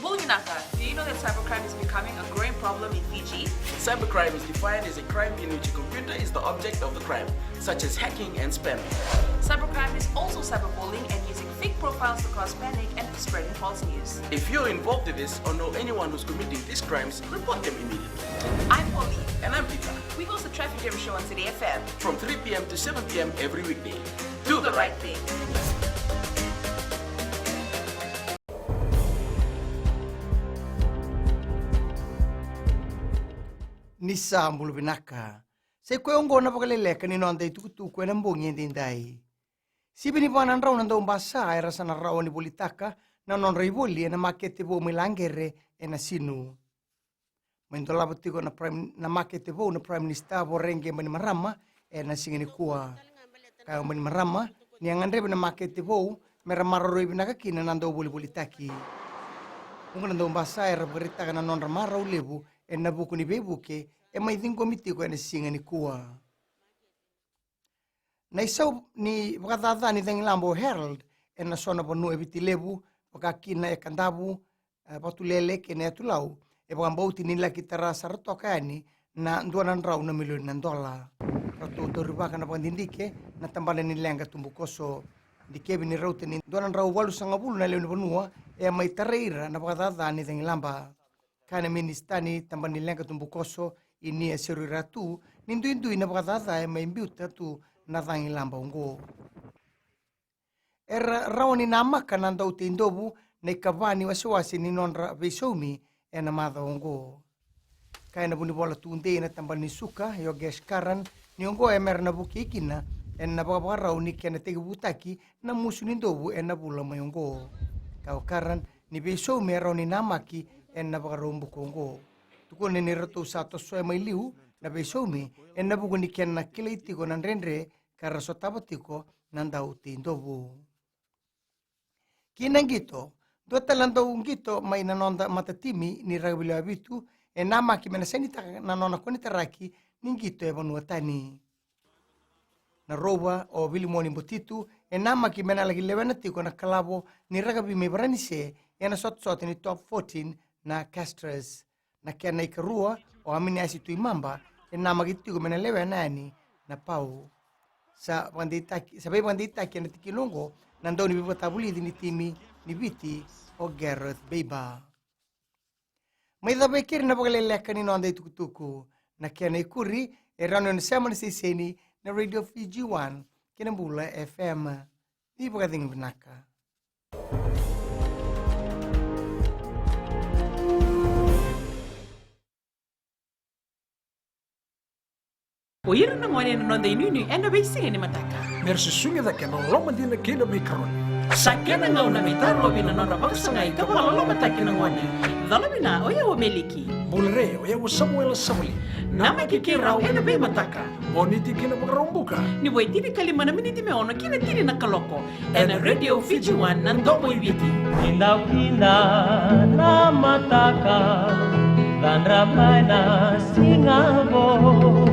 Bulunaka, do you know that cybercrime is becoming a growing problem in Fiji? Cybercrime is defined as a crime in which a computer is the object of the crime, such as hacking and spamming. Cybercrime is also cyberbullying and using fake profiles to cause panic and spreading false news. If you're involved in this or know anyone who's committing these crimes, report them immediately. I'm Polly. And I'm Peter. We host the Traffic Jam Show on City FM. From 3 p.m. to 7 p.m. every weekday. Do the right thing. Nisa mbulubinaka. Se kwe ongo na Vakaleleka ni nonda itukutu kwe nambongi ndindai. Sibi ni bwana nrao nanda umbasa era sana rao ni bulitaka na non raivoli na makete vo milangere na sinu. Mendola butiko na makete vo na prime minister vo renge mani marama na singeni kuwa. Kaya mani marama ni angandrebe na makete vo meramaro roi binaka kina nanda bulitaki. Unga nanda umbasa era beritaka na non ramara ulebu na buku ni bebuke mai thingo mitiko na singeni kuwa. Na isau ni wakathatha ni Lambo Herald na sona bonu ebitilebu wakakina kandabu patulele kene tulau wakambauti nila kitara saratokani na $200 milioni na dola. Ratu toribaka na pandindike na tambala nilenga tumbukoso dikebi ni raute ni $200 walu sangabulu na leo ni bonua mai tareira na wakathatha ni Lamba. Kana ministani tambala nilenga tumbukoso ini seriratu nindu na wakathatha mai mbiuta tu na Lamba ungo. Era raoni na maka nanda utindobu na ikavani wasiwasi ni nonra veisomi na madha ungo. Kaya na bunibola tunde na tambal ni suka yo geskaran ni ungo mer na buki ikina na baka raoni kena tegi butaki na musu nindobu na bula may ungo. Kau karan ni veisomi raoni na maki na baka rumbu ungo. Tukone ni rato sato soe may liu na veisomi na buku ni kena kilaitiko nan rendre kara sotabatiko nanda utindobu. Kinangito, do talando ungito may nanonda matatimi ni ragabilo abitu nama ki menasenita nanona konitaraki ningito evanuatani. Na roba o vilimoni botitu nama ki menalagi levenatiko na kalabo ni ragabi me branise na sot ni top 14 na castres na kena ikarua o amini asitu imamba nama gitiko menalevenani na pau. Sa bandita kena tikilongo nandau ni bibatabuli ni timi ni biti o Gareth Beba. May dabekir na Vakaleleka ni nonda itukutuku na kena ikuri erano na sama siseni na Radio Fiji 1 kinambula FM. Di pagkating binaka. O ira na ngone na nonda inuni ena beisinga ni mataka. Mersi sunga da kena loma dina kena mikron. Sakena ngau na mitar lobi na nonda baksangai ka wala loma taki na ngone. Dalabina oya wa meliki. Bulre oya wa Samuel Samuli. Nama kikirau ena be mataka. Boniti kena bakarombuka. Ni boy tini kalimana miniti me ono kina tini na kaloko. Ena Radio Fiji 1 nandobo ibiti. Indaw na mataka dan ramay na singabo.